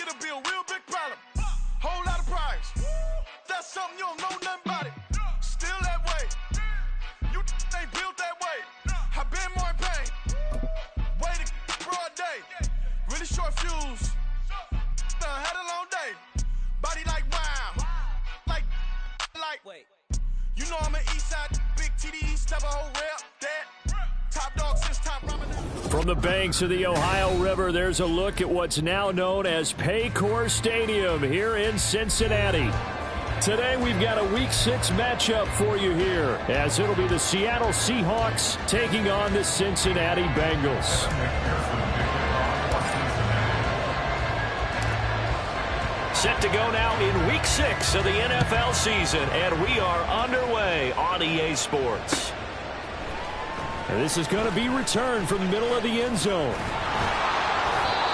it'll be a real big problem. Whole lot of prize. That's something you don't know nothing about it. Still that way. You ain't built that way. I been more in pain. Waited broad day. Really short fuse. Had a long day. Body like wow. Like. Wait. You know I'm an east side big TD, step a whole rep. That top dog since top ramen. From the banks of the Ohio River, there's a look at what's now known as Paycor Stadium here in Cincinnati. Today we've got a Week 6 matchup for you here, as it'll be the Seattle Seahawks taking on the Cincinnati Bengals. Set to go now in Week 6 of the NFL season, and we are underway on EA Sports. And this is going to be returned from the middle of the end zone.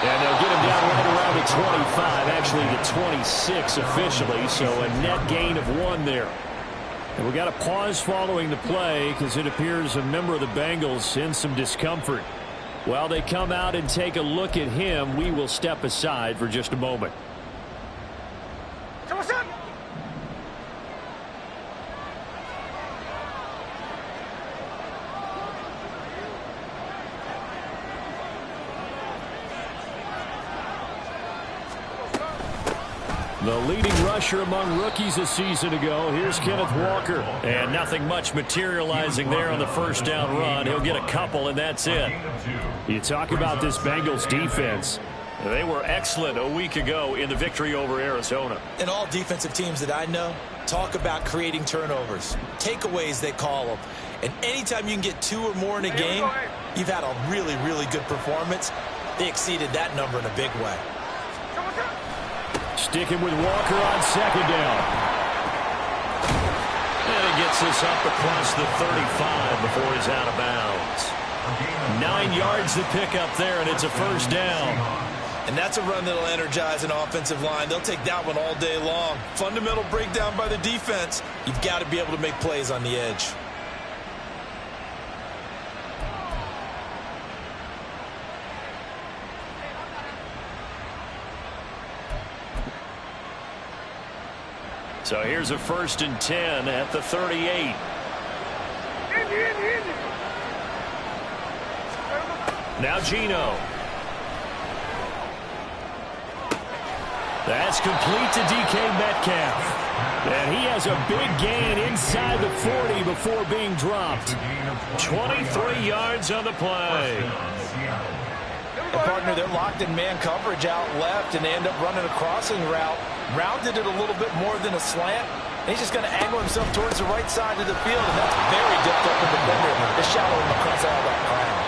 And they'll get him down right around the 25, actually the 26 officially, so a net gain of 1 there. And we got a pause following the play because it appears a member of the Bengals in some discomfort. While they come out and take a look at him, we will step aside for just a moment. The leading rusher among rookies a season ago. Here's Kenneth Walker. And nothing much materializing there on the first down run. He'll get a couple, and that's it. You talk about this Bengals defense. They were excellent a week ago in the victory over Arizona. And all defensive teams that I know talk about creating turnovers. Takeaways, they call them. And anytime you can get 2 or more in a game, you've had a really, really good performance. They exceeded that number in a big way. Sticking with Walker on second down. And he gets this up across the 35 before he's out of bounds. 9 yards to pick up there, and it's a first down. And that's a run that'll energize an offensive line. They'll take that one all day long. Fundamental breakdown by the defense. You've got to be able to make plays on the edge. So here's a 1st and 10 at the 38. Now Geno. That's complete to DK Metcalf. And he has a big gain inside the 40 before being dropped. 23 yards on the play. The partner, they're locked in man coverage out left, and they end up running a crossing route. Rounded it a little bit more than a slant. And he's just going to angle himself towards the right side of the field, and that's very difficult for the defender to shallow him across all that ground.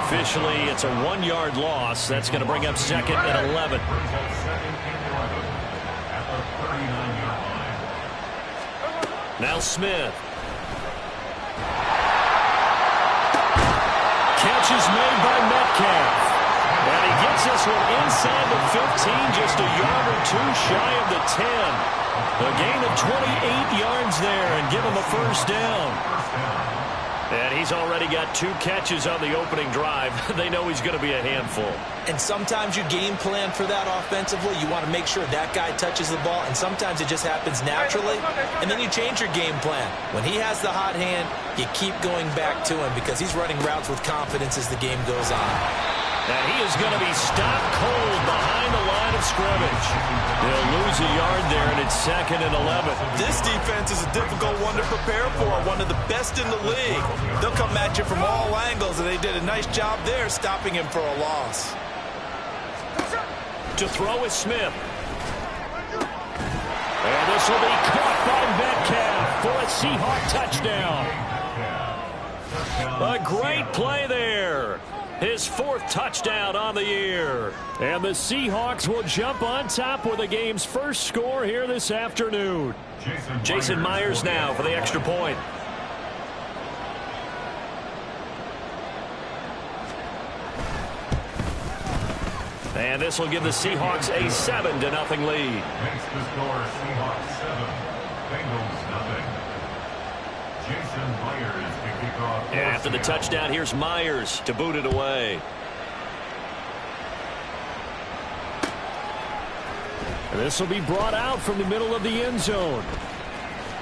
Officially, it's a 1-yard loss. That's going to bring up 2nd and 11. Now Smith. Catch is made by Metcalf. And he gets this one inside the 15, just a yard or 2 shy of the 10. A gain of 28 yards there and give him a first down. And he's already got 2 catches on the opening drive. They know he's going to be a handful. And sometimes you game plan for that offensively. You want to make sure that guy touches the ball, and sometimes it just happens naturally. And then you change your game plan. When he has the hot hand, you keep going back to him because he's running routes with confidence as the game goes on. And he is going to be stopped cold behind the line of scrimmage. They'll lose a yard there, and it's 2nd and 11. This defense is a difficult one to prepare for, one of the best in the league. They'll come at you from all angles, and they did a nice job there stopping him for a loss. To throw is Smith. And this will be caught by Metcalf for a Seahawk touchdown. A great play there. His 4th touchdown on the year. And the Seahawks will jump on top with the game's first score here this afternoon. Jason Myers now for the extra point. And this will give the Seahawks a 7-0 lead. Makes the score Seahawks 7, Bengals 0. Jason Myers to kick off. And after the touchdown, here's Myers to boot it away. And this will be brought out from the middle of the end zone.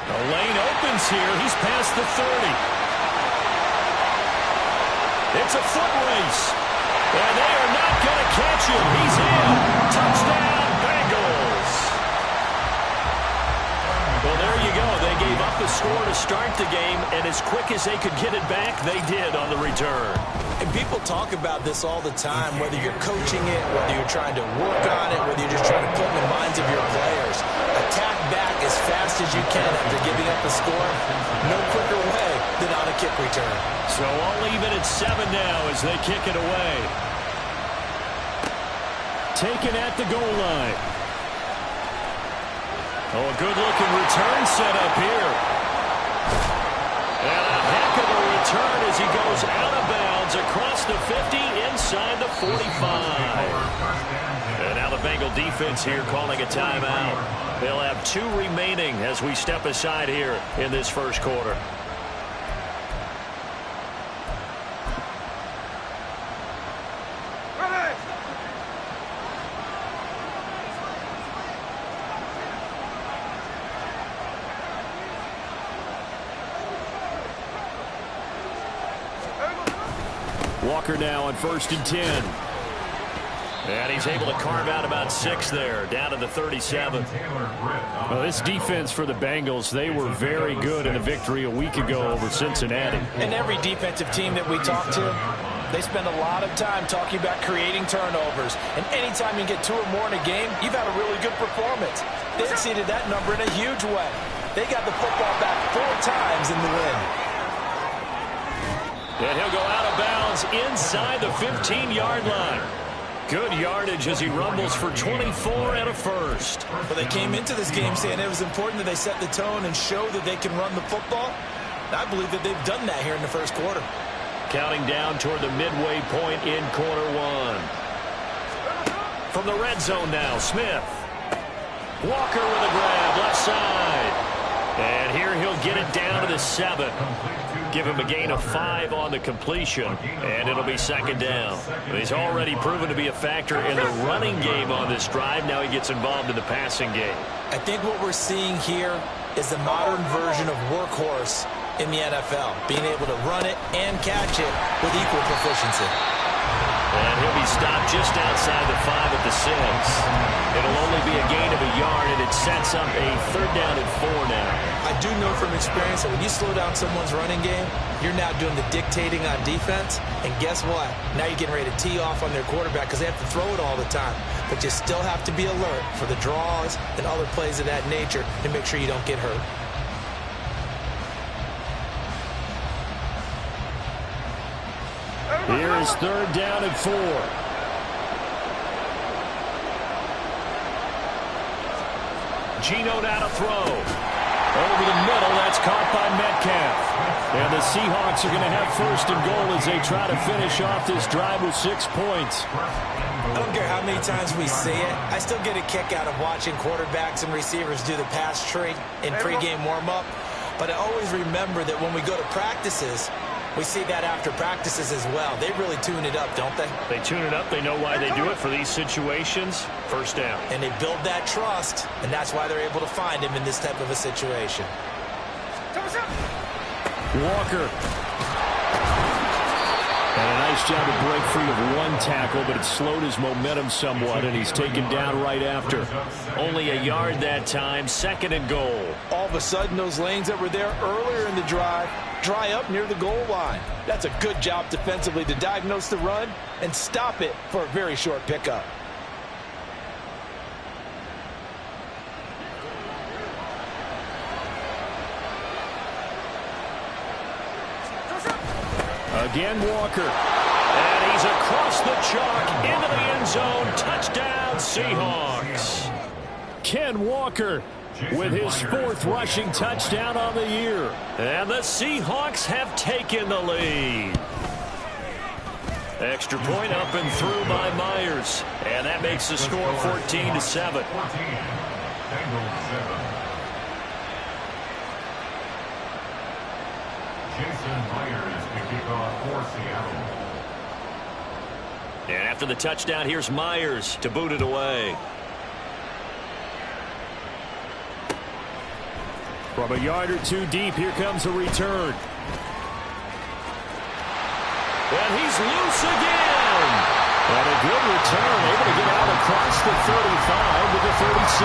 The lane opens here. He's past the 30. It's a foot race. And they are not going to catch him. He's in. Touchdown, Bengals. Well, there you go. They gave up the score to start the game, and as quick as they could get it back, they did on the return. And people talk about this all the time, whether you're coaching it, whether you're trying to work on it, whether you're just trying to put in the minds of your players. Attack back as fast as you can after giving up the score. No quicker way than on a kick return. So all even at 7 now as they kick it away. Taken at the goal line. Oh, a good-looking return set up here. And a heck of a return as he goes out of bounds across the 50, inside the 45. And now the Bengal defense here calling a timeout. They'll have 2 remaining as we step aside here in this first quarter. Walker now on 1st and 10. And he's able to carve out about 6 there, down to the 37. Well, this defense for the Bengals, they were very good in the victory a week ago over Cincinnati. And every defensive team that we talk to, they spend a lot of time talking about creating turnovers. And anytime you get 2 or more in a game, you've had a really good performance. They exceeded that number in a huge way. They got the football back 4 times in the win. And he'll go out of bounds inside the 15-yard line. Good yardage as he rumbles for 24 and a first. Well, they came into this game saying it was important that they set the tone and show that they can run the football. I believe that they've done that here in the first quarter. Counting down toward the midway point in quarter 1. From the red zone now, Smith. Walker with a grab, left side. And here he'll get it down to the 7. Give him a gain of 5 on the completion, and it'll be 2nd down. He's already proven to be a factor in the running game on this drive. Now he gets involved in the passing game. I think what we're seeing here is the modern version of workhorse in the NFL, being able to run it and catch it with equal proficiency. And he'll be stopped just outside the 5 at the 6. It'll only be a gain of a yard, and it sets up a 3rd down and 4 now. I do know from experience that when you slow down someone's running game, you're now doing the dictating on defense. And guess what? Now you're getting ready to tee off on their quarterback because they have to throw it all the time. But you still have to be alert for the draws and other plays of that nature to make sure you don't get hurt. Here is 3rd down and 4. Geno now to throw. Over the middle, that's caught by Metcalf. And the Seahawks are going to have 1st and goal as they try to finish off this drive with 6 points. I don't care how many times we see it. I still get a kick out of watching quarterbacks and receivers do the pass tree in pregame warm-up. But I always remember that when we go to practices, we see that after practices as well. They really tune it up, don't they? They tune it up. They know why they do it for these situations. 1st down. And they build that trust, and that's why they're able to find him in this type of a situation. Walker. And a nice job to break free of 1 tackle, but it slowed his momentum somewhat, and he's taken down right after. Only a yard that time, 2nd and goal. All of a sudden, those lanes that were there earlier in the drive dry up near the goal line. That's a good job defensively to diagnose the run and stop it for a very short pickup. Again, Walker. And he's across the chalk into the end zone. Touchdown, Seahawks. Ken Walker with his 4th rushing touchdown on the year. And the Seahawks have taken the lead. Extra point up and through by Myers. And that makes the score 14-7. Jason Myers to kick off for Seattle. And after the touchdown, here's Myers to boot it away. From a yard or two deep, here comes a return. And he's loose again. And a good return, able to get out across the 35 to the 36.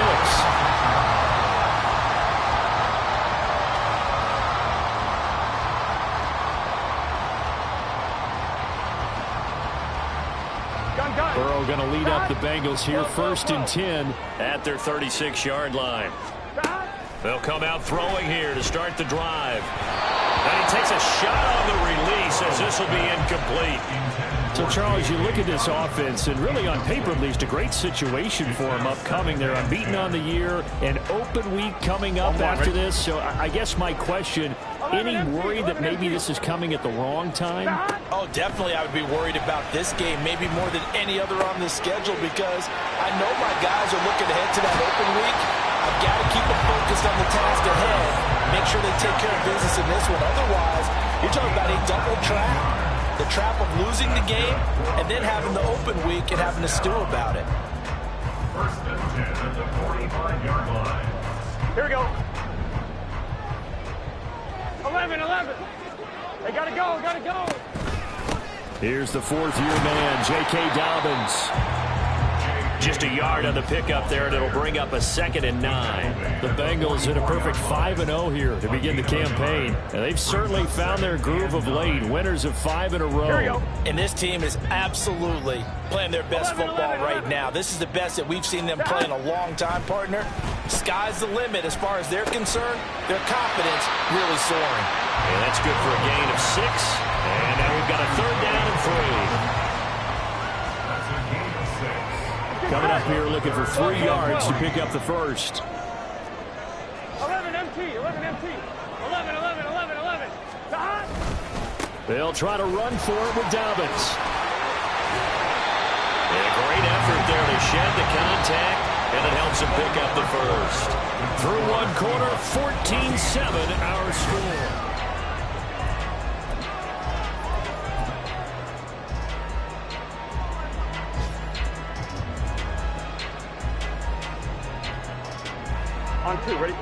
Burrow going to lead up the Bengals here, 1st and 10 at their 36-yard line. They'll come out throwing here to start the drive. And he takes a shot on the release as this will be incomplete. So, Charles, you look at this offense, and really on paper, at least, a great situation for them upcoming. They're unbeaten on the year, an open week coming up after this. So I guess my question, any worry that maybe this is coming at the wrong time? Oh, definitely I would be worried about this game, maybe more than any other on the schedule, because I know my guys are looking ahead to that open week. I've got to keep them focused on the task ahead, make sure they take care of business in this one. Otherwise, you're talking about a double trap. The trap of losing the game and then having the open week and having to stew about it. 1st and 10 at the 45-yard line. Here we go. 11. They got to go. Here's the 4th-year man, J.K. Dobbins. Just a yard on the pickup there, and it'll bring up a 2nd and 9. The Bengals in a perfect 5-0 here to begin the campaign. And they've certainly found their groove of late, winners of 5 in a row. And this team is absolutely playing their best football right now. This is the best that we've seen them play in a long time, partner. Sky's the limit as far as they're concerned. Their confidence really soaring. And that's good for a gain of 6. And now we've got a 3rd down and 3. Coming up here looking for 3 yards to pick up the first. 11 MT. 11. They'll try to run for it with Dobbins. And a great effort there to shed the contact, and it helps him pick up the first. Through one quarter, 14-7 our score. On 2, ready?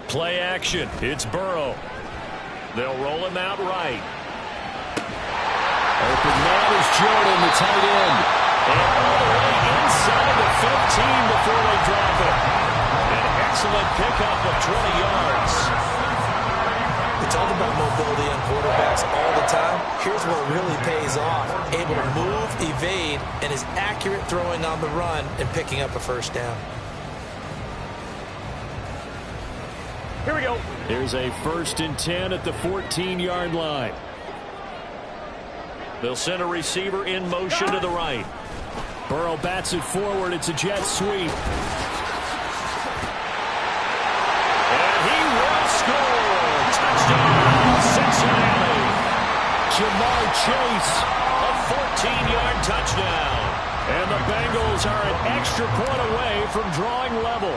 Play action. It's Burrow. They'll roll him out right. Open man is Jordan, the tight end. And all the way inside the 15 before they drop it. An excellent pickup of 20 yards. We talk about mobility on quarterbacks all the time. Here's what really pays off. Able to move, evade, and is accurate throwing on the run and picking up a 1st down. Here we go. Here's a 1st and 10 at the 14-yard line. They'll send a receiver in motion to the right. Burrow bats it forward. It's a jet sweep. And he will score. Touchdown, Cincinnati. Jamar Chase, a 14-yard touchdown. And the Bengals are an extra point away from drawing level.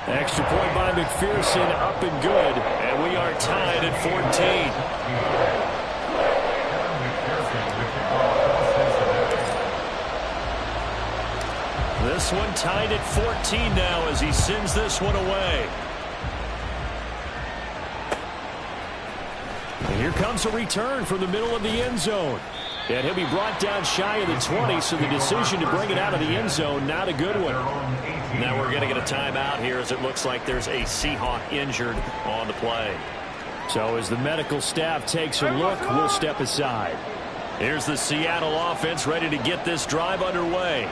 Extra point by McPherson, up and good. And we are tied at 14. This one tied at 14 now as he sends this one away. And here comes a return from the middle of the end zone. And he'll be brought down shy of the 20, so the decision to bring it out of the end zone, not a good one. Now we're going to get a timeout here as it looks like there's a Seahawk injured on the play. So as the medical staff takes a look, we'll step aside. Here's the Seattle offense ready to get this drive underway.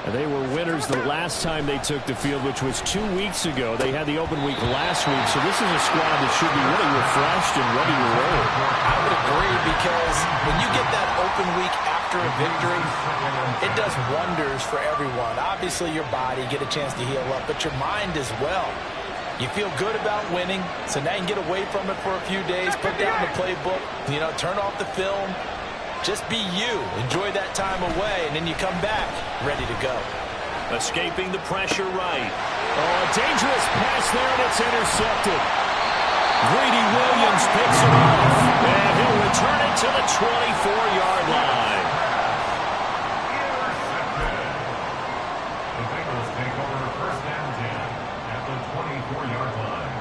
And they were winners the last time they took the field, which was 2 weeks ago. They had the open week last week, so this is a squad that should be really refreshed and ready to roll. I would agree, because when you get that open week after a victory, it does wonders for everyone. Obviously, your body, get a chance to heal up, but your mind as well. You feel good about winning, so now you can get away from it for a few days, put down the playbook, turn off the film. Just be you. Enjoy that time away, and then you come back ready to go. Escaping the pressure right. Oh, a dangerous pass there, and it's intercepted. Greedy Williams picks it off, and he'll return it to the 24-yard line. The Bengals take over first and 10 at the 24-yard line.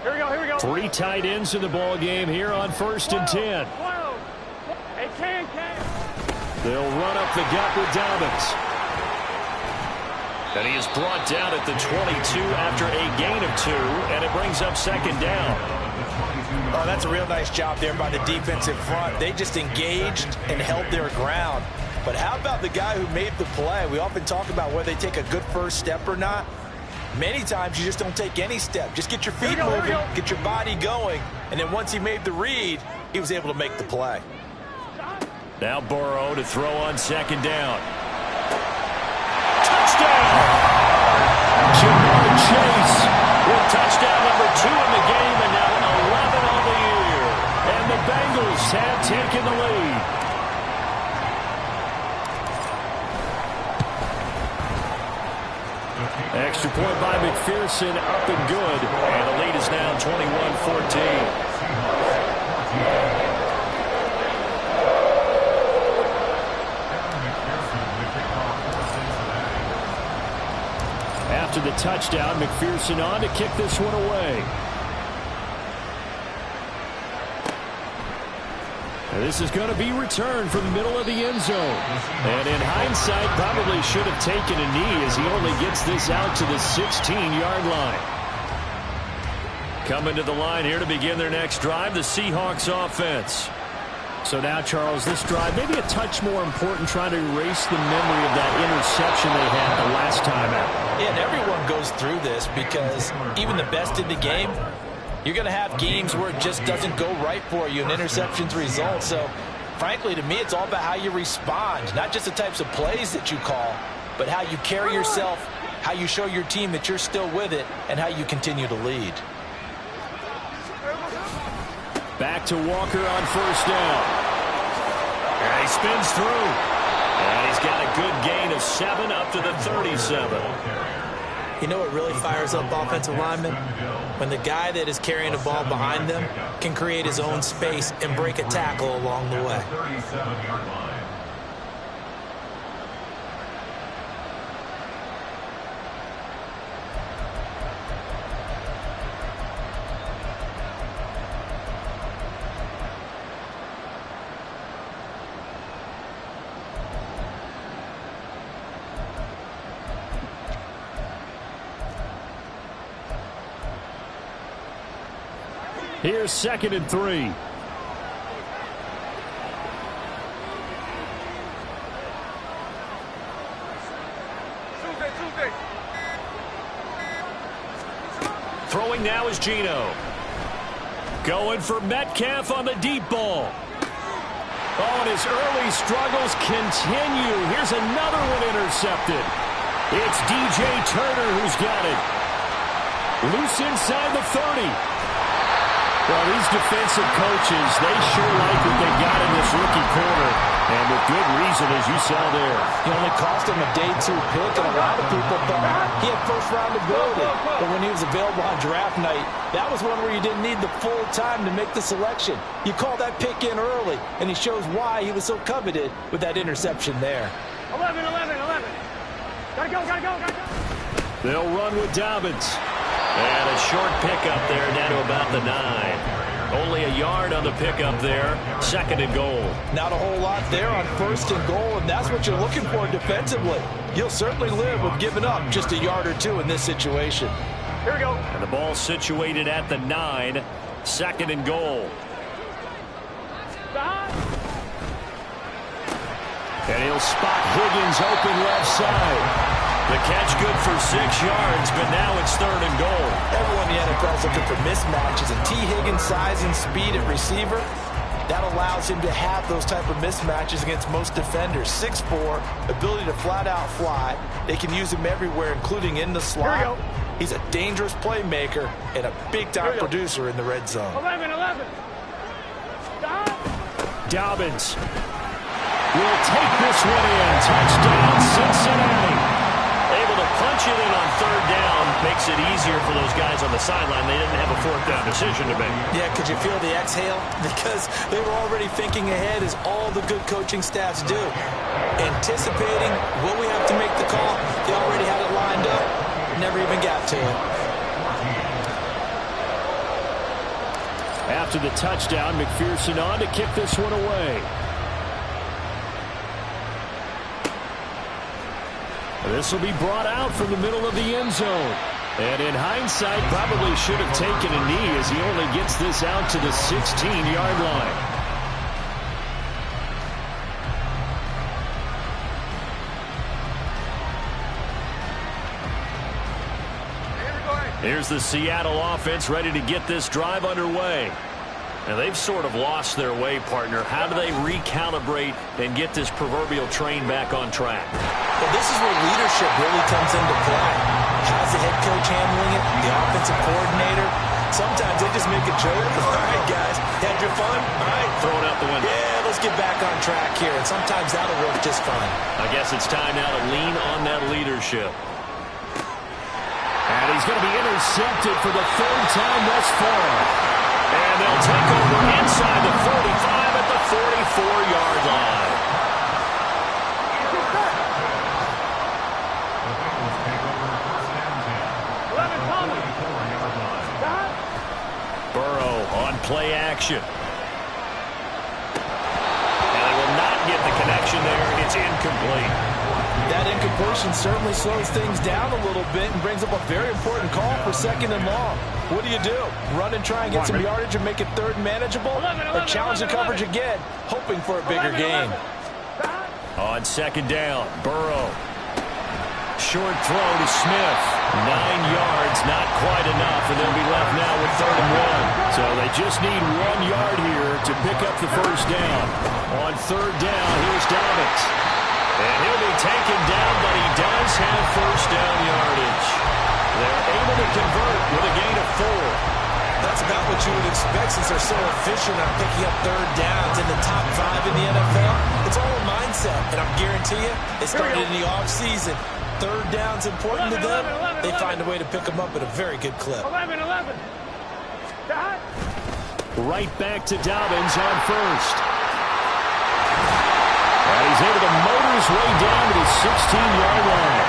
Here we go, here we go. 3 tight ends in the ball game here on first and 10. Hey, can. They'll run up the gut with Dobbins. And he is brought down at the 22 after a gain of 2, and it brings up second down. Oh, that's a real nice job there by the defensive front. They just engaged and held their ground. But how about the guy who made the play? We often talk about whether they take a good first step or not. Many times you just don't take any step. Just get your feet moving, get your body going, and then once he made the read, he was able to make the play. Now Burrow to throw on second down. Touchdown! Jamar Chase with touchdown number 2 in the game, and now 11 on the year. And the Bengals have taken the lead. Extra point by McPherson, up and good. And the lead is now 21-14. After the touchdown, McPherson on to kick this one away. And this is going to be returned from the middle of the end zone. And in hindsight, probably should have taken a knee as he only gets this out to the 16-yard line. Coming to the line here to begin their next drive, the Seahawks offense. So now, Charles, this drive maybe a touch more important, trying to erase the memory of that interception they had the last time out. Yeah, and everyone goes through this because even the best in the game, you're going to have games where it just doesn't go right for you and interceptions result. So, frankly, to me, it's all about how you respond, not just the types of plays that you call, but how you carry yourself, how you show your team that you're still with it, and how you continue to lead. Back to Walker on first down. And he spins through. And he's got a good gain of 7 up to the 37. You know what really fires up offensive linemen? When the guy that is carrying the ball behind them can create his own space and break a tackle along the way. 37-yard line. Here's 2nd and 3. Throwing now is Geno. Going for Metcalf on the deep ball. Oh, and his early struggles continue. Here's another one intercepted. It's DJ Turner who's got it. Loose inside the 30. Well, these defensive coaches, they sure like what they got in this rookie corner. And with good reason, as you saw there. He only cost him a day 2 pick, and a lot of people thought he had first-round ability. But when he was available on draft night, that was one where you didn't need the full time to make the selection. You call that pick in early, and he shows why he was so coveted with that interception there. 11. Gotta go. They'll run with Dobbins. And a short pickup there down to about the 9. Only a yard on the pickup there. 2nd and goal. Not a whole lot there on 1st and goal, and that's what you're looking for defensively. You'll certainly live with giving up just a yard or 2 in this situation. Here we go. And the ball situated at the 9. 2nd and goal. And he'll spot Higgins open left side. The catch good for 6 yards, but now it's 3rd and goal. Everyone in the NFL is looking for mismatches, and T. Higgins' size and speed at receiver, that allows him to have those type of mismatches against most defenders. 6'4", ability to flat-out fly. They can use him everywhere, including in the slot. He's a dangerous playmaker and a big-time producer in the red zone. 11. Dobbins will take this one in. Touchdown, Cincinnati. Able to punch it in on third down makes it easier for those guys on the sideline. They didn't have a fourth down decision to make. Yeah, could you feel the exhale? Because they were already thinking ahead, as all the good coaching staffs do. Anticipating, will we have to make the call? They already had it lined up. Never even got to it. After the touchdown, McPherson on to kick this one away. This will be brought out from the middle of the end zone. And in hindsight, probably should have taken a knee, as he only gets this out to the 16-yard line. Here's the Seattle offense ready to get this drive underway. And they've sort of lost their way, partner. How do they recalibrate and get this proverbial train back on track? Well, this is where leadership really comes into play. How's the head coach handling it? The offensive coordinator? Sometimes they just make a joke. All right, guys, had your fun? All right. Throw it out the window. Yeah, let's get back on track here. And sometimes that'll work just fine. I guess it's time now to lean on that leadership. And he's going to be intercepted for the third time thus far. And they'll take over inside the 45 at the 44-yard line. Burrow on play action. And they will not get the connection there. It's incomplete. That incompletion certainly slows things down a little bit and brings up a very important call for second and long. What do? Run and try and get some yardage and make it third and manageable? Or challenge the coverage again, hoping for a bigger gain? On second down, Burrow. Short throw to Smith. 9 yards, not quite enough, and they'll be left now with third and one. So they just need 1 yard here to pick up the first down. On third down, here's Dobbins. And he'll be taken down, but he does have first down yardage. They're able to convert with a gain of 4. That's about what you would expect since they're so efficient on picking up third downs in the top 5 in the NFL. It's all a mindset, and I guarantee you, it started in the offseason. Third down's important to them. They find a way to pick them up at a very good clip. 11. Right back to Dobbins on first. And he's able to motor his way down to the 16-yard line.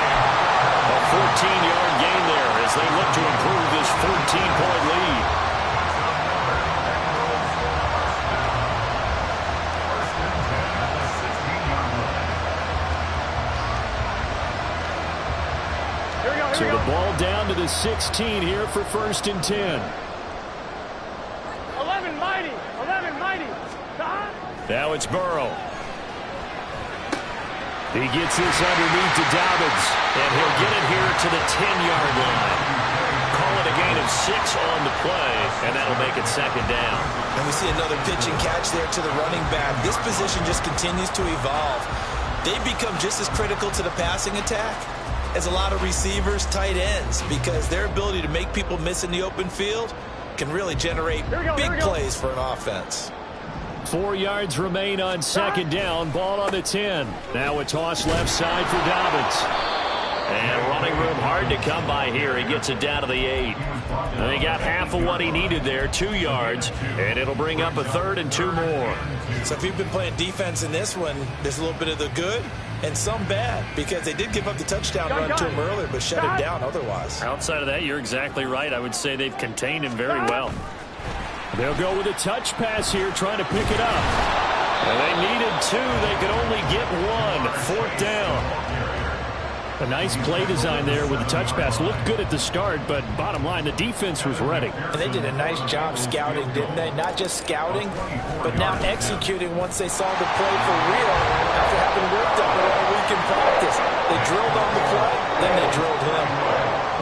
A 14-yard gain there as they look to improve this 14-point lead. So the ball down to the 16 here for first and 10. 11 mighty. Now it's Burrow. He gets this underneath to Dobbins, and he'll get it here to the 10-yard line. Call it a gain of 6 on the play, and that'll make it second down. And we see another pitch and catch there to the running back. This position just continues to evolve. They've become just as critical to the passing attack as a lot of receivers, tight ends, because their ability to make people miss in the open field can really generate big plays for an offense. 4 yards remain on second down. Ball on the 10. Now a toss left side for Dobbins. And running room hard to come by here. He gets it down to the 8. And he got half of what he needed there, 2 yards. And it'll bring up a third and 2 more. So if you've been playing defense in this one, there's a little bit of the good and some bad, because they did give up the touchdown run to him earlier, but shut him down otherwise. Outside of that, you're exactly right. I would say they've contained him very well. They'll go with a touch pass here, trying to pick it up. And they needed 2. They could only get 1. Fourth down. A nice play design there with the touch pass. Looked good at the start, but bottom line, the defense was ready. And they did a nice job scouting, didn't they? Not just scouting, but now executing once they saw the play for real after having worked on it all week in practice. They drilled on the play, then they drilled him.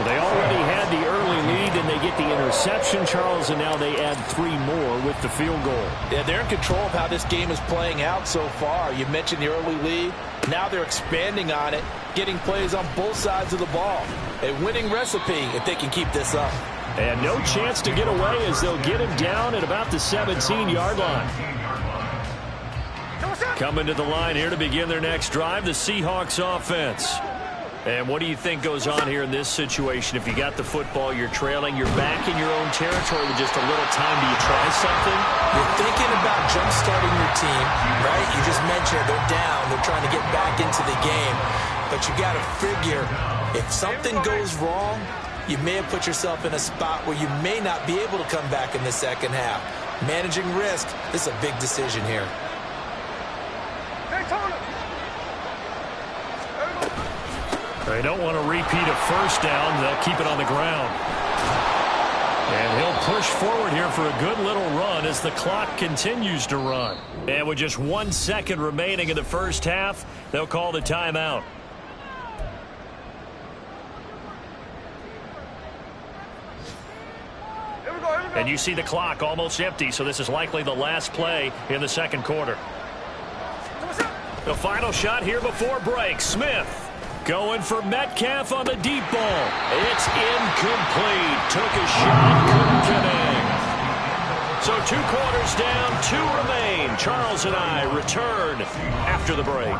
Well, they already had the early lead, and they get the interception, Charles, and now they add 3 more with the field goal. Yeah, they're in control of how this game is playing out so far. You mentioned the early lead. Now they're expanding on it, getting plays on both sides of the ball. A winning recipe if they can keep this up. And no chance to get away as they'll get him down at about the 17-yard line. Coming to the line here to begin their next drive, the Seahawks offense. And what do you think goes on here in this situation? If you got the football, you're trailing, you're back in your own territory with just a little time. Do you try something? You're thinking about jump-starting your team, right? You just mentioned they're down. They're trying to get back into the game. But you got to figure, if something goes wrong, you may have put yourself in a spot where you may not be able to come back in the second half. Managing risk, this is a big decision here. They don't want to repeat a first down. They'll keep it on the ground. And he'll push forward here for a good little run as the clock continues to run. And with just 1 second remaining in the first half, they'll call the timeout. And you see the clock almost empty, so this is likely the last play in the second quarter. The final shot here before break. Smith going for Metcalf on the deep ball. It's incomplete. Took a shot, couldn't connect. So 2 quarters down, 2 remain. Charles and I return after the break.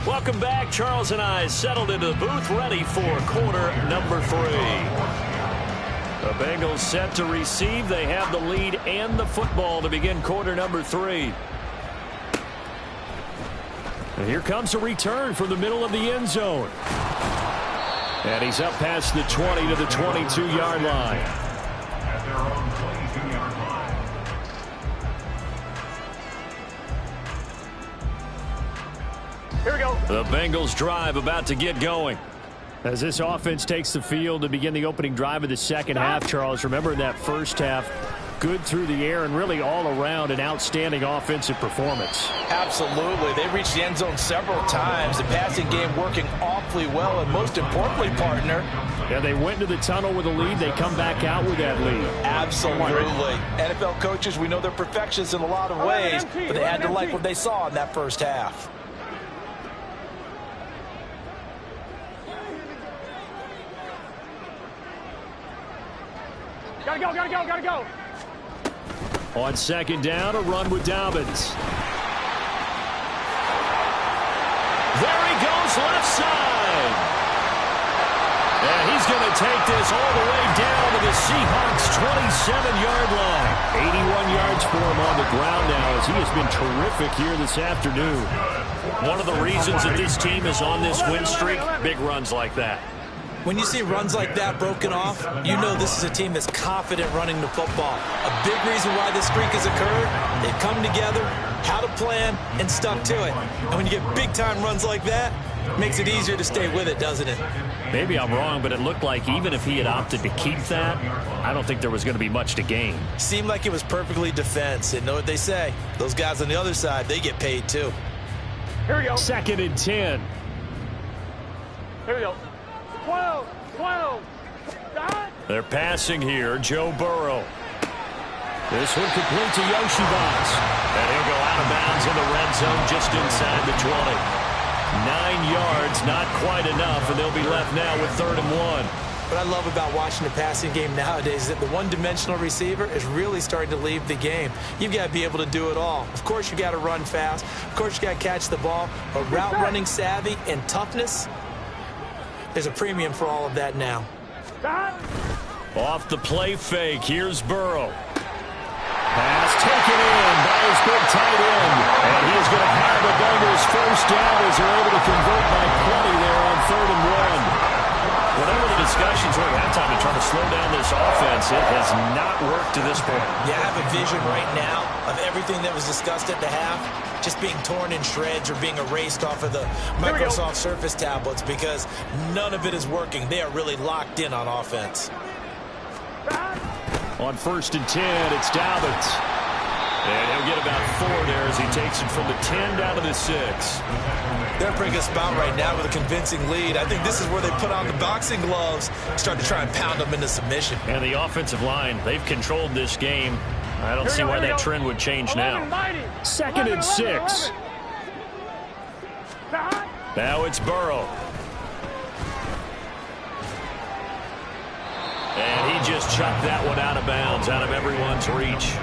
Welcome back. Charles and I settled into the booth, ready for quarter number 3. The Bengals set to receive. They have the lead and the football to begin quarter number 3. And here comes a return from the middle of the end zone. And he's up past the 20 to the 22-yard line. At their own 22-yard line. Here we go. The Bengals drive about to get going. As this offense takes the field to begin the opening drive of the second half, Charles, remember in that first half, good through the air and really all around an outstanding offensive performance. Absolutely. They reached the end zone several times. The passing game working awfully well, and most importantly, partner. Yeah, they went to the tunnel with a lead. They come back out with that lead. Absolutely. NFL coaches, we know they're perfectionists in a lot of ways, but they had to like what they saw in that first half. Gotta go, gotta go, gotta go. On second down, a run with Dobbins. There he goes, left side. And he's going to take this all the way down to the Seahawks' 27-yard line. 81 yards for him on the ground now as he has been terrific here this afternoon. One of the reasons that this team is on this win streak, big runs like that. When you see runs like that broken off, you know this is a team that's confident running the football. A big reason why this streak has occurred, they've come together, had a plan, and stuck to it. And when you get big-time runs like that, it makes it easier to stay with it, doesn't it? Maybe I'm wrong, but it looked like even if he had opted to keep that, I don't think there was going to be much to gain. Seemed like it was perfectly defense. And know what they say? Those guys on the other side, they get paid too. Here we go. Second and 10. Here we go. 12, 12. They're passing here. Joe Burrow. This one complete to Yoshibas. And he'll go out of bounds in the red zone just inside the 20. 9 yards, not quite enough, and they'll be left now with 3rd and 1. What I love about watching the passing game nowadays is that the one-dimensional receiver is really starting to leave the game. You've got to be able to do it all. Of course, you got to run fast. Of course, you got to catch the ball. But route running savvy and toughness, there's a premium for all of that now. Off the play fake, here's Burrow. Pass taken in by his big tight end. And he is going to have the Bengals first down as they're able to convert by 20 there on 3rd and 1. Whatever the discussions were at halftime to try to slow down this offense, it has not worked to this point. Yeah, I have a vision right now of everything that was discussed at the half just being torn in shreds or being erased off of the Microsoft Surface tablets because none of it is working. They are really locked in on offense. On 1st and 10, it's Dobbins. And he'll get about 4 there as he takes it from the 10 down to the 6. They're bringing us about right now with a convincing lead. I think this is where they put on the boxing gloves, start to try and pound them into submission. And the offensive line, they've controlled this game. I don't see why that trend would change now. 2nd and 6. Now it's Burrow. And he just chucked that one out of bounds, out of everyone's reach.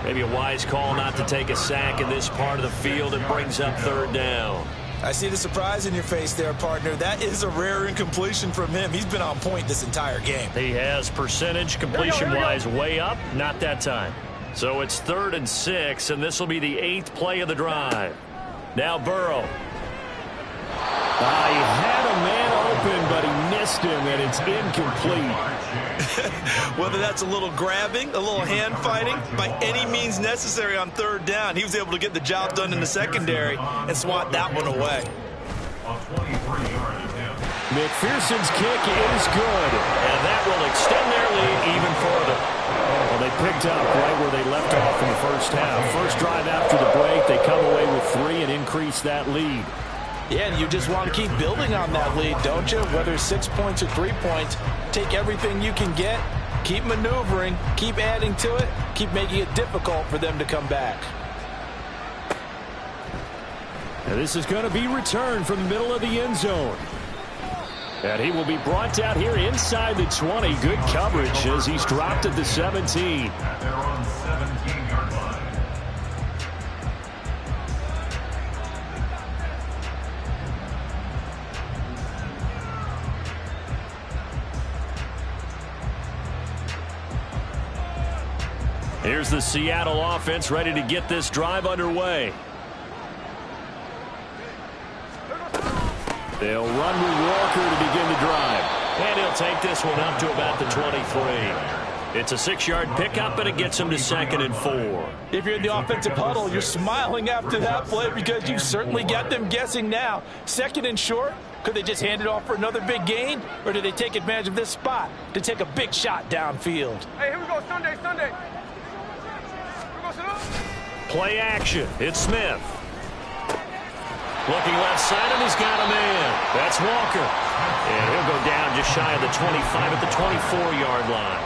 Maybe a wise call not to take a sack in this part of the field and brings up third down. I see the surprise in your face there, partner. That is a rare incompletion from him. He's been on point this entire game. He has percentage completion-wise way up, not that time. So it's 3rd and 6, and this will be the 8th play of the drive. Now Burrow. He had a man open, but he missed him, and it's incomplete. Whether that's a little grabbing, a little hand fighting, by any means necessary on 3rd down, he was able to get the job done in the secondary and swat that one away. McPherson's kick is good, and that will extend their lead even further. Well, they picked up right where they left off in the first half. First drive after the break, they come away with 3 and increase that lead. Yeah, and you just want to keep building on that lead, don't you? Whether it's 6 points or 3 points, take everything you can get, keep maneuvering, keep adding to it, keep making it difficult for them to come back. And this is going to be returned from the middle of the end zone. And he will be brought down here inside the 20. Good coverage as he's dropped at the 17. At their own 17-yard line. Here's the Seattle offense ready to get this drive underway. They'll run with Walker to begin the drive. And he'll take this one up to about the 23. It's a 6-yard pickup, and it gets him to 2nd and 4. If you're in the offensive huddle, you're smiling after that play because you certainly got them guessing now. 2nd and short, could they just hand it off for another big gain? Or do they take advantage of this spot to take a big shot downfield? Hey, here we go, Sunday. Play action. It's Smith. Looking left side, and he's got a man. That's Walker. And he'll go down just shy of the 25 at the 24-yard line.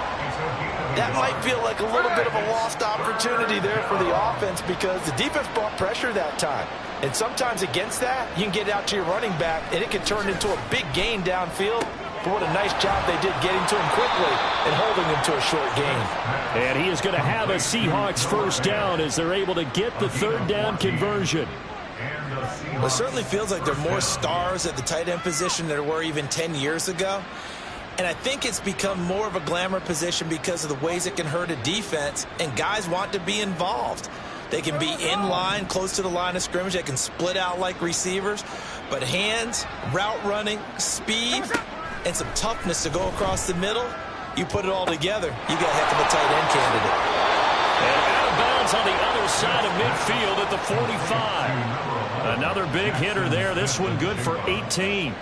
That might feel like a little bit of a lost opportunity there for the offense because the defense brought pressure that time. And sometimes against that, you can get out to your running back, and it can turn into a big gain downfield. But what a nice job they did getting to him quickly and holding him to a short gain. And he is going to have a Seahawks first down as they're able to get the 3rd down conversion. It certainly feels like there are more stars at the tight end position than there were even 10 years ago. And I think it's become more of a glamour position because of the ways it can hurt a defense, and guys want to be involved. They can be in line, close to the line of scrimmage. They can split out like receivers. But hands, route running, speed, and some toughness to go across the middle, you put it all together, you got a heck of a tight end candidate. And out of bounds on the other side of midfield at the 45. Another big hitter there. This one good for 18.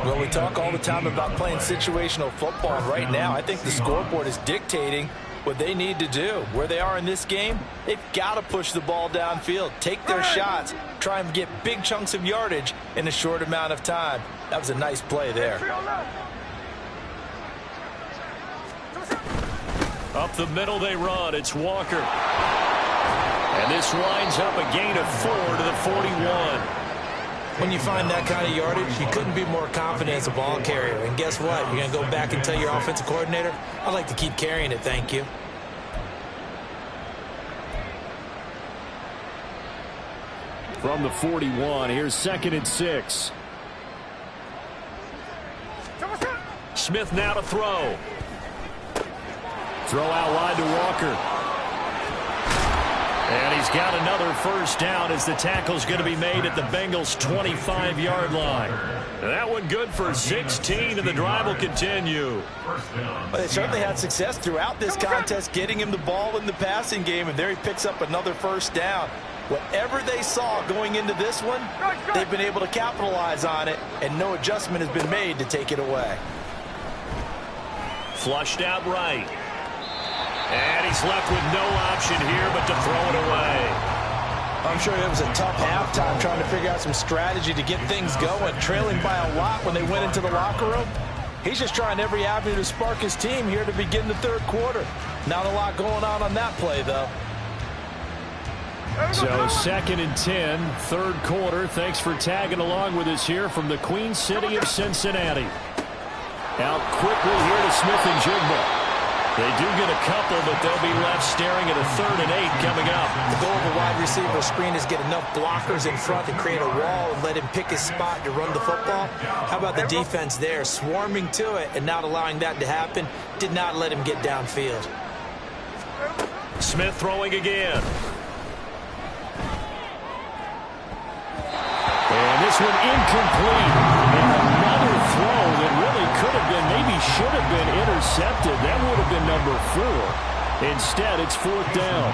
Well, we talk all the time about playing situational football. Right now, I think the scoreboard is dictating what they need to do. Where they are in this game, they've got to push the ball downfield, take their shots, try and get big chunks of yardage in a short amount of time. That was a nice play there. Up the middle they run. It's Walker. And this winds up a gain of 4 to the 41. When you find that kind of yardage, you couldn't be more confident as a ball carrier. And guess what? You're going to go back and tell your offensive coordinator, I'd like to keep carrying it, thank you. From the 41, here's 2nd and 6. Smith now to throw. Throw out wide to Walker. And he's got another first down as the tackle's going to be made at the Bengals' 25-yard line. And that one good for 16, and the drive will continue. Well, they certainly had success throughout this contest getting him the ball in the passing game, and there he picks up another first down. Whatever they saw going into this one, they've been able to capitalize on it, and no adjustment has been made to take it away. Flushed out right. And he's left with no option here but to throw it away. I'm sure it was a tough halftime trying to figure out some strategy to get things going, trailing by a lot when they went into the locker room. He's just trying every avenue to spark his team here to begin the 3rd quarter. Not a lot going on that play, though. So 2nd and 10, 3rd quarter. Thanks for tagging along with us here from the Queen City of Cincinnati. Out quickly here to Smith and Jigba. They do get a couple, but they'll be left staring at a 3rd and 8 coming up. The goal of a wide receiver screen is get enough blockers in front to create a wall and let him pick his spot to run the football. How about the defense there, swarming to it and not allowing that to happen? Did not let him get downfield. Smith throwing again. And this one incomplete. And another throw that really could have been, maybe should have been intercepted. That would have been number 4. Instead, it's 4th down.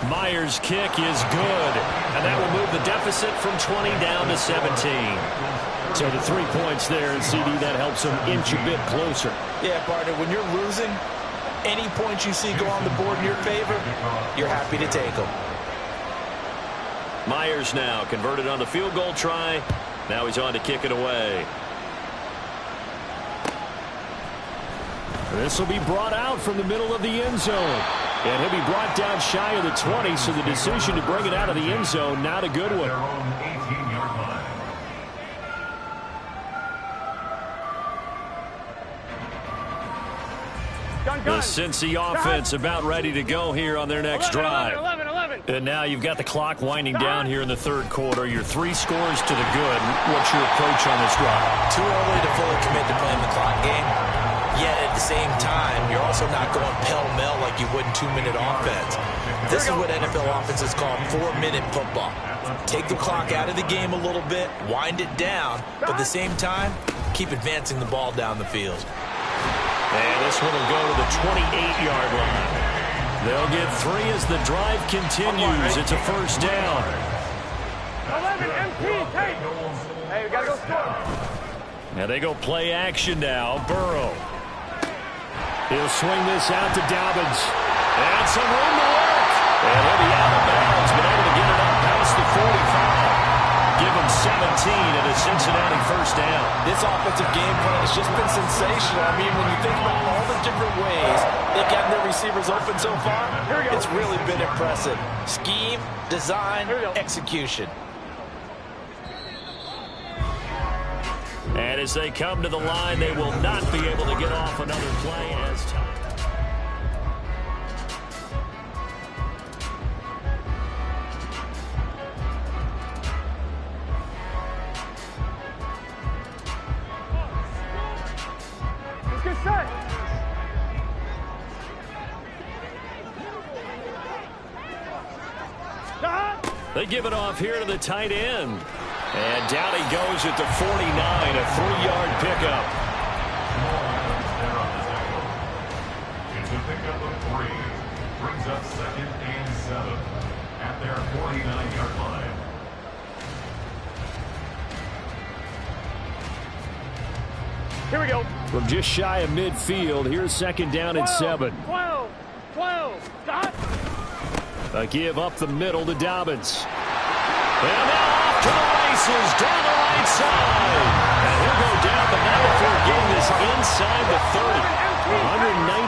Myers' kick is good. And that will move the deficit from 20 down to 17. So the 3 points there, and CD, that helps them inch a bit closer. Yeah, partner, when you're losing, any points you see go on the board in your favor, you're happy to take them. Myers now converted on the field goal try. Now he's on to kick it away. This will be brought out from the middle of the end zone. And he'll be brought down shy of the 20, so the decision to bring it out of the end zone, not a good one. The Cincy offense about ready to go here on their next drive. 11. And now you've got the clock winding down here in the 3rd quarter. You're 3 scores to the good. What's your approach on this drive? Too early to fully commit to playing the clock game. Yet at the same time, you're also not going pell-mell like you would in 2-minute offense. This is what NFL offenses call 4-minute football. Take the clock out of the game a little bit, wind it down, but at the same time, keep advancing the ball down the field. And this one will go to the 28-yard line. They'll get 3 as the drive continues. It's a 1st down. 11, MP, take. Hey, we got to go score. Now they go play action now. Burrow. He'll swing this out to Dobbins. And some room to work. And he'll be out of bounds, but able to get it up past the 45. Give him 17 and a Cincinnati 1st down. This offensive game plan has just been sensational. I mean, when you think about all the different ways they've gotten their receivers open so far, it's really been impressive. Scheme, design, execution. And as they come to the line, they will not be able to get off another play as time. They give it off here to the tight end. And down he goes at the 49, a 3-yard pickup. It's a pickup of 3. Brings up 2nd and 7 at their 49-yard line. Here we go. From just shy of midfield, here's 2nd down and 7. 12. Dot. A give up the middle to Dobbins. And now off to the races, down the right side. And he'll go down, but now before getting this inside the 30.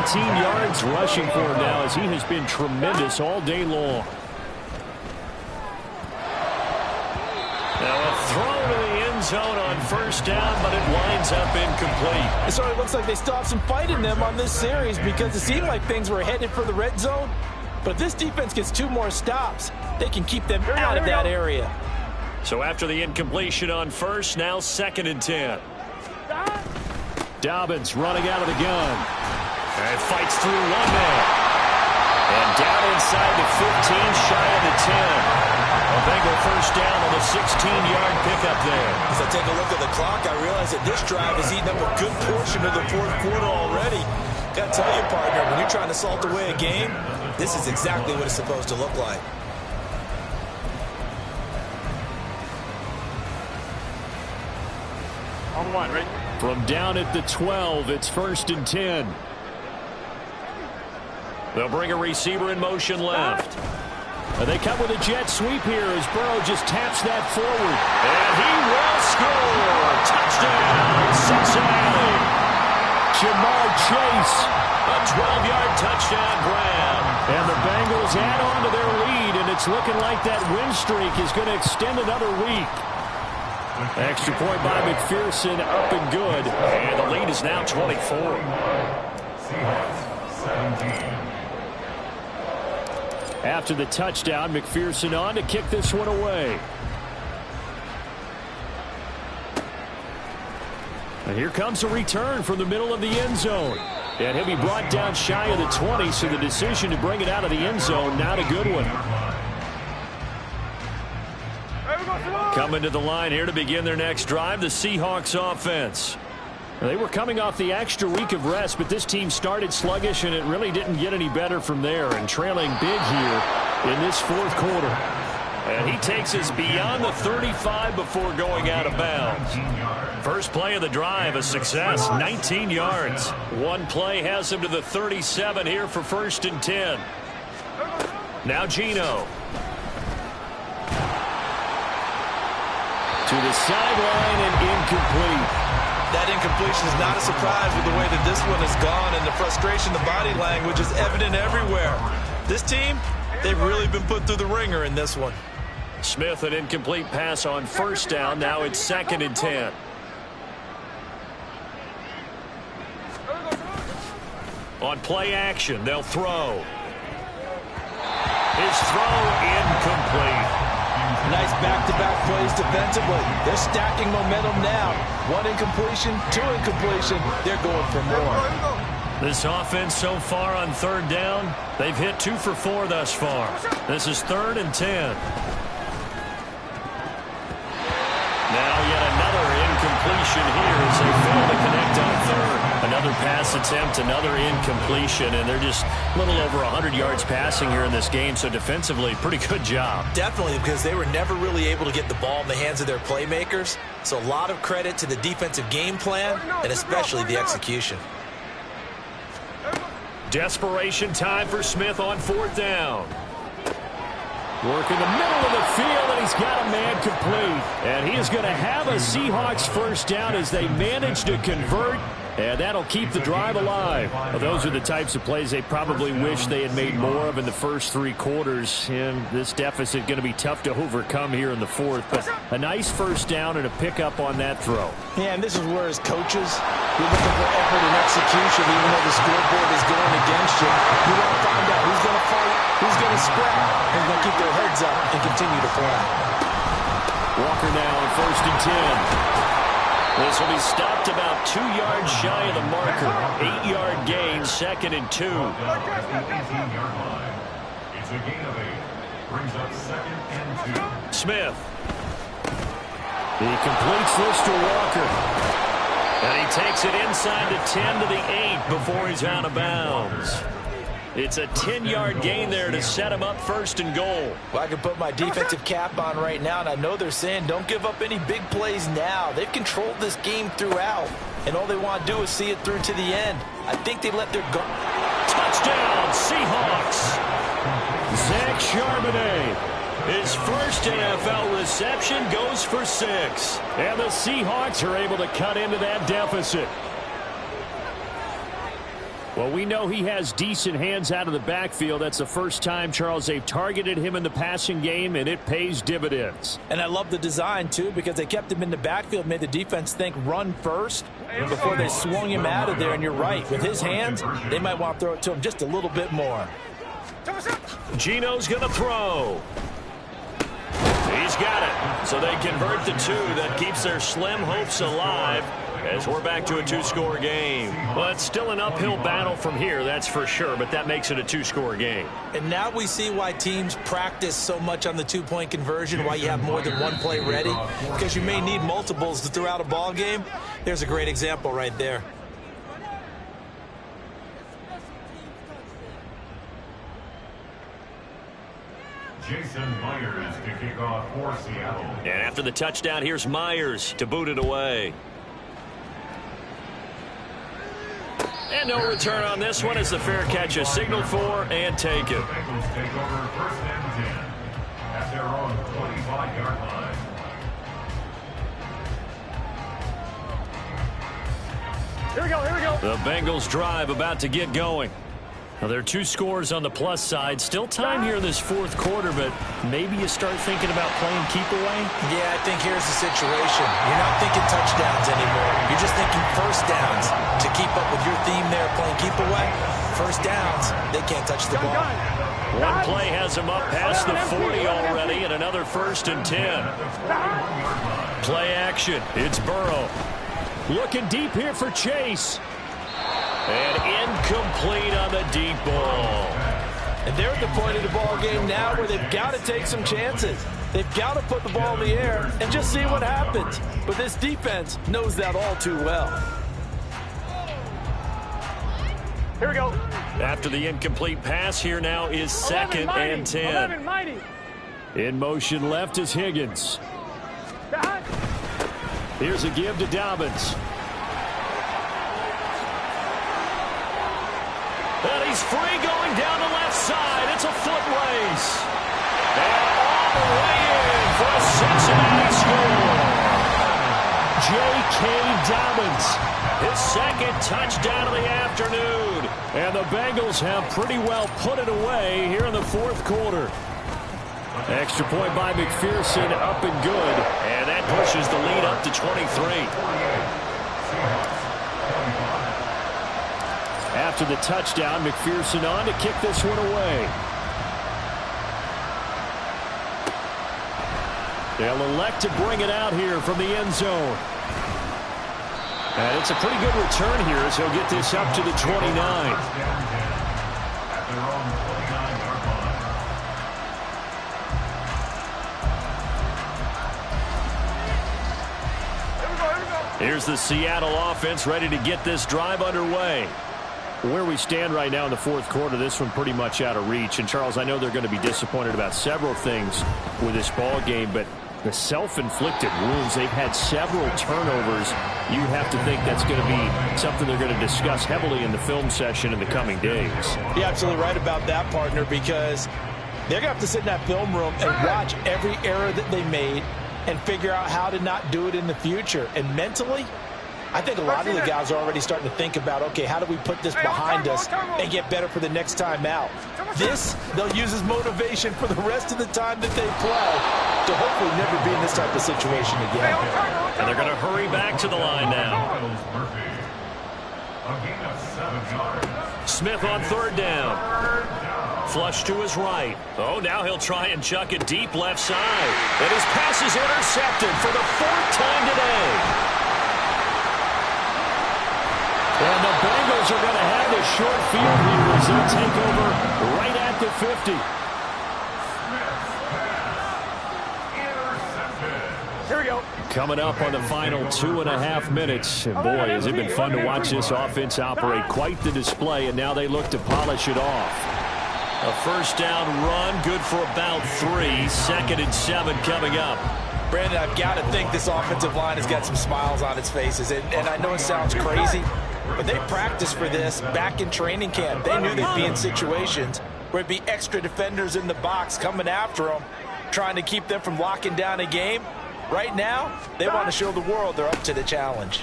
119 yards rushing for him now as he has been tremendous all day long. Now a throw to the end zone on 1st down, but it winds up incomplete. It sort of looks like they still have some fight in them on this series because it seemed like things were headed for the red zone. But if this defense gets 2 more stops, they can keep them out of that area. So after the incompletion on 1st, now 2nd and 10. Dobbins running out of the gun. And fights through 1 man. And down inside the 15, shy of the 10. A Bengal 1st down on the 16-yard pickup there. As I take a look at the clock, I realize that this drive has eaten up a good portion of the 4th quarter already. Got to tell you, partner, when you're trying to salt away a game, this is exactly what it's supposed to look like. On 1, right? From down at the 12, it's 1st and 10. They'll bring a receiver in motion left. And they come with a jet sweep here as Burrow just taps that forward. And he will score. Touchdown, Cincinnati. Jamar Chase, a 12-yard touchdown grab. And the Bengals add on to their lead, and it's looking like that win streak is going to extend another week. Extra point by McPherson, up and good. And the lead is now 24. Seahawks 17. After the touchdown, McPherson on to kick this one away. And here comes a return from the middle of the end zone. And he'll be brought down shy of the 20, so the decision to bring it out of the end zone, not a good one. Coming to the line here to begin their next drive, the Seahawks offense. They were coming off the extra week of rest, but this team started sluggish, and it really didn't get any better from there, and trailing big here in this fourth quarter. And he takes us beyond the 35 before going out of bounds. First play of the drive, a success, 19 yards. One play has him to the 37 here for 1st and 10. Now Geno. To the sideline and incomplete. That incompletion is not a surprise with the way that this one has gone, and the frustration, the body language is evident everywhere. This team, they've really been put through the ringer in this one. Smith, an incomplete pass on 1st down. Now it's 2nd and 10. On play action, they'll throw. His throw incomplete. Nice back-to-back plays defensively. They're stacking momentum now. One incompletion, two incompletion. They're going for more. This offense so far on 3rd down, they've hit 2 for 4 thus far. This is 3rd and 10. Now yet another incompletion here as they fail to connect on 3rd. Another pass attempt, another incompletion, and they're just a little over 100 yards passing here in this game, so defensively, pretty good job. Definitely, because they were never really able to get the ball in the hands of their playmakers, so a lot of credit to the defensive game plan and especially the execution. Desperation time for Smith on 4th down. Work in the middle of the field, and he's got a man complete. And he is going to have a Seahawks 1st down as they manage to convert, and that'll keep the drive alive. Well, those are the types of plays they probably wish they had made more of in the first 3 quarters, and this deficit going to be tough to overcome here in the 4th. But a nice 1st down and a pickup on that throw. Yeah, and this is where as coaches, you're looking for effort and execution, even though the scoreboard is going against you. You want to find out who's going to fight, who's going to scrap, and going to keep their heads up and continue to play. Walker now on 1st and 10. This will be stopped about 2 yards shy of the marker. 8-yard gain, 2nd and 2. It's a gain of 8. Brings up 2nd and 2. Smith. He completes this to Walker. And he takes it inside the 10 to the 8 before he's out of bounds. It's a 10-yard gain there to set him up 1st and goal. Well, I can put my defensive cap on right now, and I know they're saying don't give up any big plays now. They've controlled this game throughout, and all they want to do is see it through to the end. I think they let their go. Touchdown, Seahawks. Zach Charbonnet. His first NFL reception goes for 6. And the Seahawks are able to cut into that deficit. Well, we know he has decent hands out of the backfield. That's the first time, Charles, they've targeted him in the passing game, and it pays dividends. And I love the design, too, because they kept him in the backfield, made the defense think run first before they swung him out of there. And you're right. With his hands, they might want to throw it to him just a little bit more. Geno's going to throw. He's got it. So they convert the 2. That keeps their slim hopes alive as we're back to a 2-score game. Well, it's still an uphill battle from here, that's for sure, but that makes it a 2-score game. And now we see why teams practice so much on the 2-point conversion, why you have more than one play ready, because you may need multiples throughout a ball game. There's a great example right there. Jason Myers to kick off for Seattle. And after the touchdown, here's Myers to boot it away. And no return on this one as the fair catch is signaled for and taken. The Bengals take over 1st and 10 at their own 25-yard line. Here we go, here we go. The Bengals drive about to get going. Well, there are 2 scores on the plus side. Still time here in this fourth quarter, but maybe you start thinking about playing keep away? Yeah, I think here's the situation. You're not thinking touchdowns anymore. You're just thinking first downs. To keep up with your theme there, playing keep away, first downs, they can't touch the ball. One play has him up past the 40 already, and another 1st and 10. Play action. It's Burrow. Looking deep here for Chase. And incomplete on the deep ball. And they're at the point of the ball game now where they've got to take some chances. They've got to put the ball in the air and just see what happens. But this defense knows that all too well. Here we go. After the incomplete pass, here now is 2nd and 10. In motion left is Higgins. Here's a give to Dobbins. And he's free going down the left side. It's a foot race. And all the way in for a Cincinnati score. J.K. Dobbins, his 2nd touchdown of the afternoon. And the Bengals have pretty well put it away here in the fourth quarter. Extra point by McPherson, up and good. And that pushes the lead up to 23. After the touchdown, McPherson on to kick this one away. They'll elect to bring it out here from the end zone. And it's a pretty good return here as he'll get this up to the 29. Here's the Seattle offense ready to get this drive underway. Where we stand right now in the fourth quarter, this one pretty much out of reach. And, Charles, I know they're going to be disappointed about several things with this ball game, but the self-inflicted wounds, they've had several turnovers. You have to think that's going to be something they're going to discuss heavily in the film session in the coming days. You're absolutely right about that, partner, because they're going to have to sit in that film room and watch every error that they made and figure out how to not do it in the future. And mentally, I think a lot of the guys are already starting to think about, okay, how do we put this behind us and get better for the next time out? This, they'll use as motivation for the rest of the time that they play to hopefully never be in this type of situation again. And they're going to hurry back to the line now. Smith on 3rd down. Flush to his right. Oh, now he'll try and chuck it deep left side. And his pass is intercepted for the 4th time today. And the Bengals are going to have this short field here as they'll take over right at the 50. Here we go. Coming up on the final 2.5 minutes. And boy, has it been fun to watch this offense operate. Quite the display, and now they look to polish it off. A 1st down run, good for about 3. 2nd and 7 coming up. Brandon, I've got to think this offensive line has got some smiles on its faces. And I know it sounds crazy, but they practiced for this back in training camp. They knew they'd be in situations where it'd be extra defenders in the box coming after them, trying to keep them from locking down a game. Right now, they want to show the world they're up to the challenge.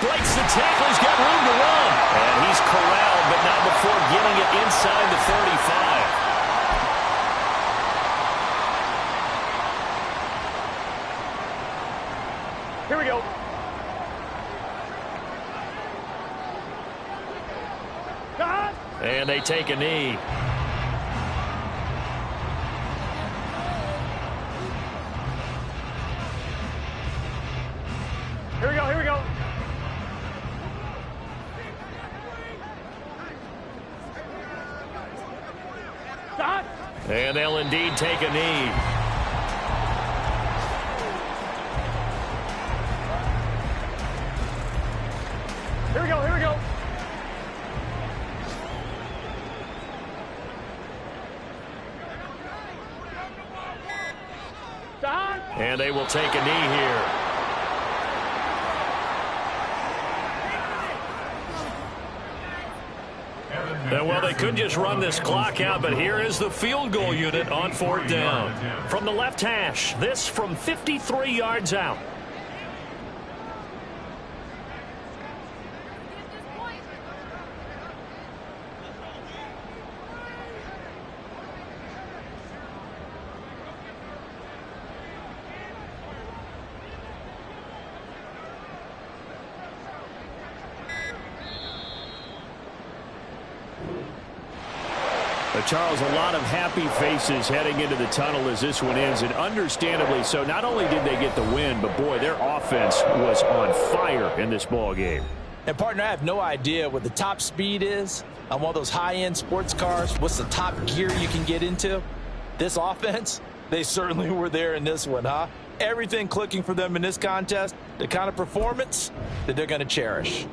Breaks the tackle. He's got room to run. And he's corralled, but not before getting it inside the 35. Here we go. And they take a knee. Here we go, here we go. Stop. And they'll indeed take a knee. Here we go, here we go. Stop. And they will take a knee here. Well, they could just run this clock out, but here is the field goal unit on 4th down. From the left hash, this from 53 yards out. Charles, a lot of happy faces heading into the tunnel as this one ends, and understandably so. Not only did they get the win, but, boy, their offense was on fire in this ball game. And, partner, I have no idea what the top speed is on one of those high-end sports cars. What's the top gear you can get into? This offense, they certainly were there in this one, huh? Everything clicking for them in this contest, the kind of performance that they're going to cherish.